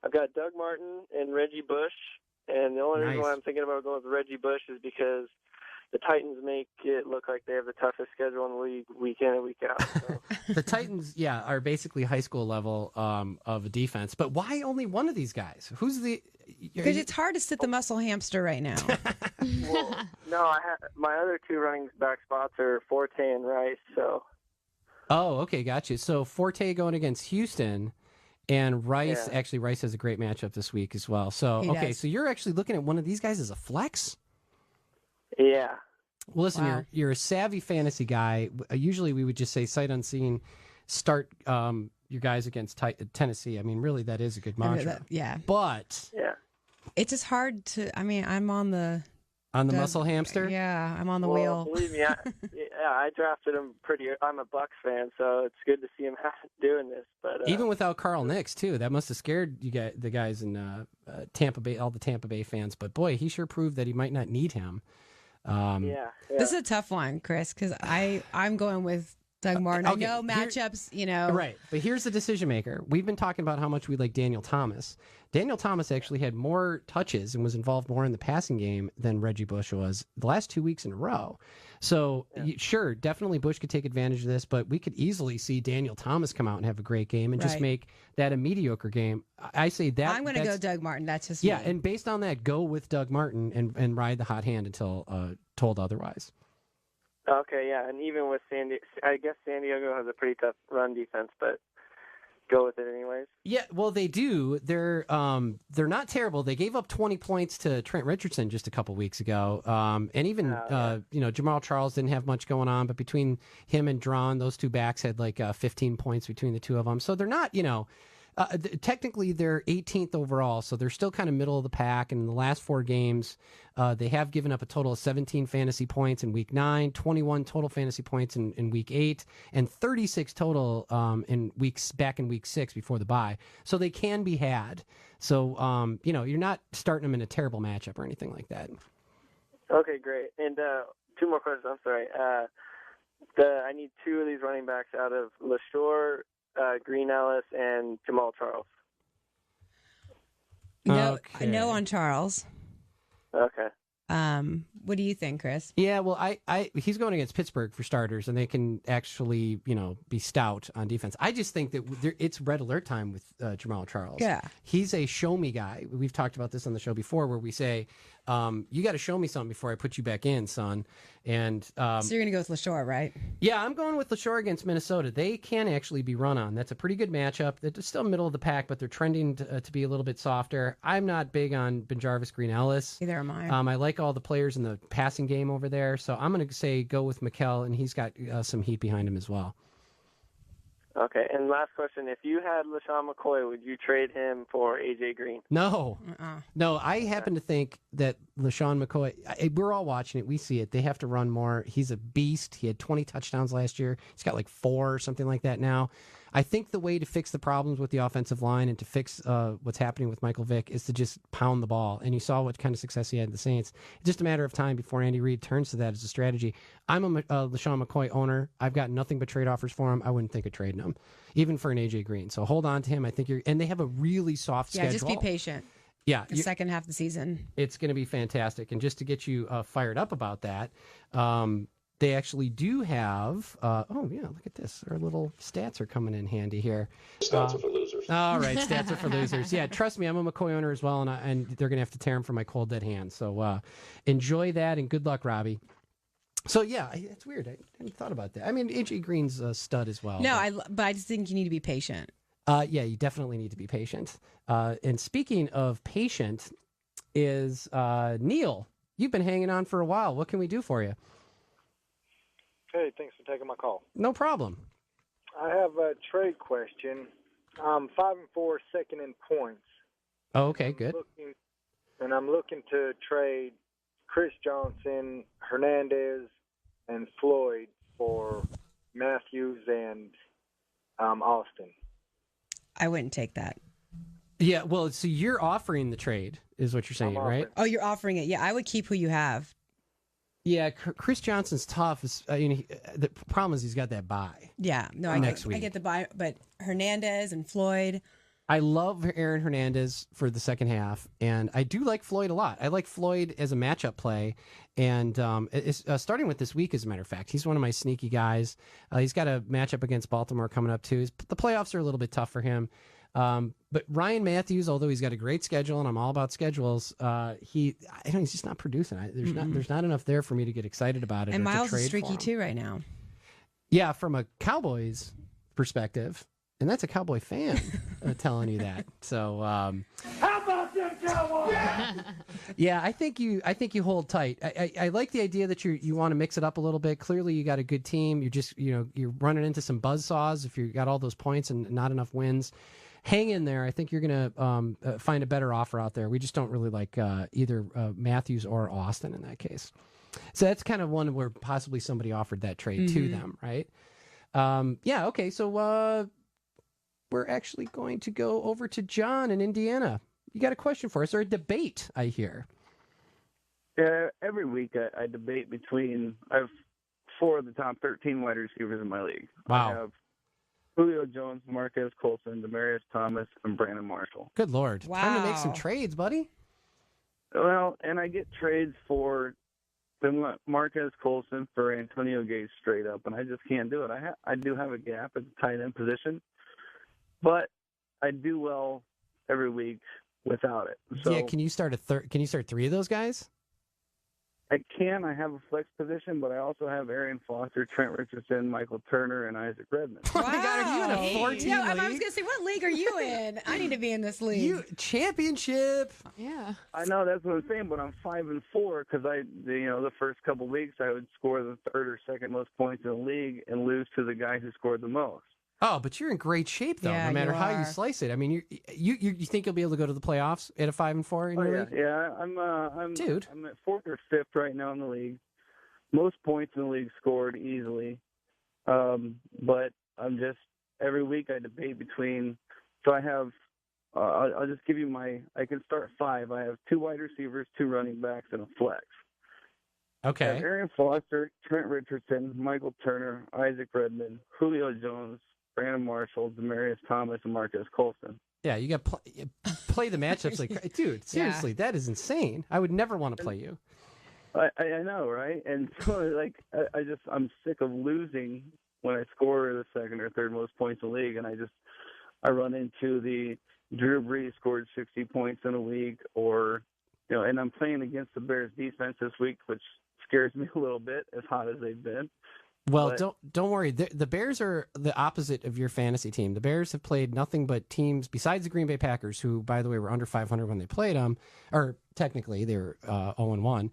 I've got Doug Martin and Reggie Bush, and the only reason why I'm thinking about going with Reggie Bush is because the Titans make it look like they have the toughest schedule in the league week in and week out. So. The Titans, are basically high school level of a defense. But why only one of these guys? Who's the? Because it's hard to sit the muscle hamster right now. Well, no, my other two running back spots are Forte and Rice. So. Oh, okay, gotcha. So Forte going against Houston, and Rice. Yeah. Actually, Rice has a great matchup this week as well. So so you're actually looking at one of these guys as a flex. Yeah. Well, listen, you're a savvy fantasy guy. Usually we would just say sight unseen, start your guys against Tennessee. I mean, really, that is a good mantra. But it's just hard to. I mean, I'm on the muscle hamster. Yeah, I'm on the wheel. Believe me, I drafted him I'm a Bucs fan, so it's good to see him doing this. But even without Carl Nicks too, that must have scared the guys in Tampa Bay, all the Tampa Bay fans. But boy, he sure proved that he might not need him. This is a tough one, Chris, because I'm going with Doug Martin. I know matchups, Right, but here's the decision maker. We've been talking about how much we like Daniel Thomas. Daniel Thomas actually had more touches and was involved more in the passing game than Reggie Bush was the last 2 weeks in a row. So, sure, definitely Bush could take advantage of this, but we could easily see Daniel Thomas come out and have a great game and just make that a mediocre game. I say that. I'm going to go Doug Martin. That's just me. And based on that, go with Doug Martin and ride the hot hand until told otherwise. Okay, yeah, and even with I guess San Diego has a pretty tough run defense, but go with it anyways. Yeah, well, they do. They're not terrible. They gave up 20 points to Trent Richardson just a couple weeks ago, and even Jamal Charles didn't have much going on, but between him and Drawn, those two backs had like 15 points between the two of them. So they're not, technically they're 18th overall, so they're still kind of middle of the pack. And in the last 4 games, they have given up a total of 17 fantasy points in week 9, 21 total fantasy points in week 8, and 36 total in week 6 before the bye. So they can be had. So, you're not starting them in a terrible matchup or anything like that. Okay, great. And 2 more questions. I'm sorry. I need 2 of these running backs out of LaShore, Green Ellis, and Jamal Charles. No on Charles. Okay. What do you think, Chris? Yeah, well, he's going against Pittsburgh for starters, and they can actually, be stout on defense. I just think that it's red alert time with Jamal Charles. Yeah. He's a show me guy. We've talked about this on the show before, where we say, you got to show me something before I put you back in, son. And so you're going to go with LaShore, right? Yeah, I'm going with LaShore against Minnesota. They can actually be run on. That's a pretty good matchup. They're still middle of the pack, but they're trending to be a little bit softer. I'm not big on Benjarvis Green Ellis. Neither am I. I like all the players in the passing game over there, so I'm going to say go with Mikkel, and he's got some heat behind him as well. Okay, and last question. If you had LaShawn McCoy, would you trade him for A.J. Green? No. No, I happen to think that LaShawn McCoy, we're all watching it. We see it. They have to run more. He's a beast. He had 20 touchdowns last year. He's got like 4 or something like that now. I think the way to fix the problems with the offensive line and to fix what's happening with Michael Vick is to just pound the ball. And you saw what kind of success he had in the Saints. It's just a matter of time before Andy Reid turns to that as a strategy. I'm a LaShawn McCoy owner. I've got nothing but trade offers for him. I wouldn't think of trading him, even for an A.J. Green. So hold on to him. I think and they have a really soft schedule. Yeah, just be patient. Yeah. The second half of the season. It's going to be fantastic. And just to get you fired up about that, they actually do have, look at this. Our little stats are coming in handy here. Stats are for losers. All right, stats are for losers. Yeah, trust me, I'm a McCoy owner as well, and they're going to have to tear him from my cold, dead hand. So enjoy that, and good luck, Robbie. So, yeah, it's weird. I hadn't thought about that. I mean, A.J. Green's a stud as well. No, but I just think you need to be patient. Yeah, you definitely need to be patient. And speaking of patient is Neil. You've been hanging on for a while. What can we do for you? Hey, thanks for taking my call. No problem. I have a trade question. I'm 5-4, second in points. Oh, okay, good. I'm looking to trade Chris Johnson, Hernandez, and Floyd for Matthews and Austin. I wouldn't take that. Yeah, well, so you're offering the trade, is what you're saying, right? Oh, you're offering it. Yeah, I would keep who you have. Yeah, Chris Johnson's tough. The problem is he's got that bye. Yeah, no, next week. I get the bye, but Hernandez and Floyd. I love Aaron Hernandez for the second half, and I do like Floyd a lot. I like Floyd as a matchup play, and starting with this week, as a matter of fact. He's one of my sneaky guys. He's got a matchup against Baltimore coming up, too. The playoffs are a little bit tough for him. But Ryan Matthews, although he's got a great schedule, and I'm all about schedules, he's just not producing. There's not enough there for me to get excited about it. And Miles is streaky too right now. Yeah, from a Cowboys perspective, and that's a Cowboy fan telling you that. So, how about them Cowboys? Yeah, I think you hold tight. I like the idea that you want to mix it up a little bit. Clearly, you got a good team. You're running into some buzzsaws if you got all those points and not enough wins. Hang in there. I think you're going to find a better offer out there. We just don't really like either Matthews or Austin in that case. So that's kind of one where possibly somebody offered that trade to them, right? Yeah, okay. So we're actually going to go over to John in Indiana. You got a question for us or a debate, I hear? Yeah, every week I debate between, I have 4 of the top 13 wide receivers in my league. Wow. I have Julio Jones, Marquez Colson, Demaryius Thomas, and Brandon Marshall. Good Lord. Wow. Time to make some trades, buddy. Well, and I get trades for Marquez Colson for Antonio Gates straight up, and I just can't do it. I do have a gap at the tight end position, but I do well every week without it. So yeah, can you start 3 of those guys? I can. I have a flex position, but I also have Arian Foster, Trent Richardson, Michael Turner, and Isaac Redmond. Oh my God, are you in a 14 league? I was going to say, what league are you in? I need to be in this league. Championship. Yeah. I know, that's what I'm saying, but I'm 5-4 because the first couple weeks I would score the third or second most points in the league and lose to the guy who scored the most. Oh, but you're in great shape though. Yeah, no matter you how are. you slice it. I mean, you think you'll be able to go to the playoffs at a 5-4 in your league? Yeah. I'm Dude. I'm at 4th or 5th right now in the league. Most points in the league scored easily, but I'm just every week I debate between. So I have. I'll just give you I can start 5. I have 2 wide receivers, 2 running backs, and a flex. Okay. I have Arian Foster, Trent Richardson, Michael Turner, Isaac Redmond, Julio Jones, Brandon Marshall, Demaryius Thomas, and Marquez Colson. Yeah, you got play the matchups like, dude. Seriously, that is insane. I would never want to play you. I know, right? And so, I'm sick of losing when I score the second or third most points in the league, and I run into the Drew Brees scored 60 points in a week, or and I'm playing against the Bears defense this week, which scares me a little bit, as hot as they've been. Well, don't worry. The Bears are the opposite of your fantasy team. The Bears have played nothing but teams besides the Green Bay Packers, who, by the way, were under 500 when they played them, or technically they were 0-1.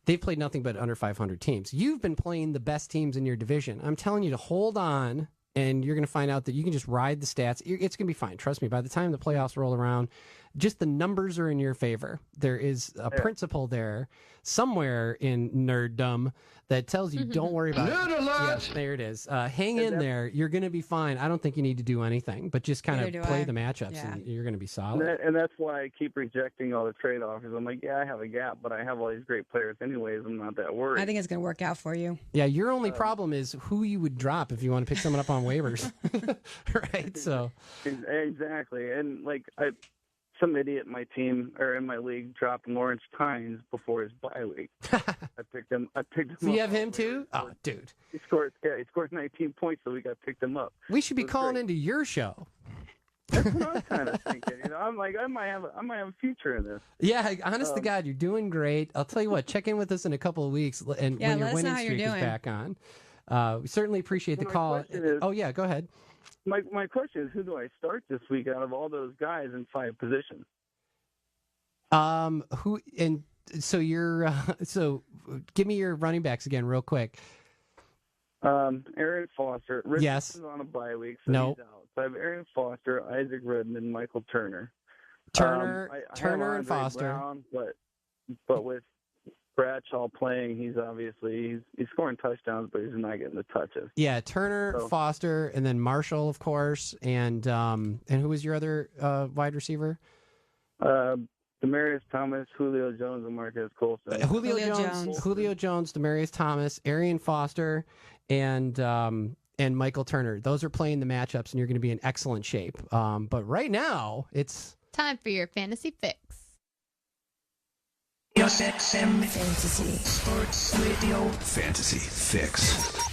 They've played nothing but under 500 teams. You've been playing the best teams in your division. I'm telling you to hold on, and you're going to find out that you can just ride the stats. It's going to be fine. Trust me. By the time the playoffs roll around, just the numbers are in your favor. There is a principle there somewhere in nerddom that tells you don't worry about it. Yes, there it is. Hang in there. You're going to be fine. I don't think you need to do anything, but just kind of play the matchups, and you're going to be solid. And that's why I keep rejecting all the trade offers. I'm like, yeah, I have a gap, but I have all these great players anyways. I'm not that worried. I think it's going to work out for you. Yeah, your only problem is who you would drop if you want to pick someone up on waivers. Right? So exactly. And some idiot in my team or in my league dropped Lawrence Tynes before his bye week. I picked him. So you have him too? Oh, dude. He scored 19 points, so we picked him up. We should be calling into your show. That's what I'm kind of thinking. I'm like, I might have a future in this. Yeah, honest to God, you're doing great. I'll tell you what, check in with us in a couple of weeks, and when your winning streak is back on. We certainly appreciate the call. Oh yeah, go ahead. My question is, who do I start this week out of all those guys in 5 positions? So give me your running backs again real quick. Arian Foster. Yes. Is on a bye week, so nope. He's out. So I have Arian Foster, Isaac Redmond, Michael Turner. Turner and Foster. Brown, but with Bradshaw playing, he's scoring touchdowns, but he's not getting the touches. Yeah, Turner, Foster, and then Marshall, of course, and who was your other wide receiver? Demaryius Thomas, Julio Jones, and Marquez Colson. Julio Jones, Demaryius Thomas, Arian Foster, and and Michael Turner. Those are playing the matchups, and you're going to be in excellent shape. But right now, it's time for your fantasy fix. Fantasy Sports Radio Fantasy Fix.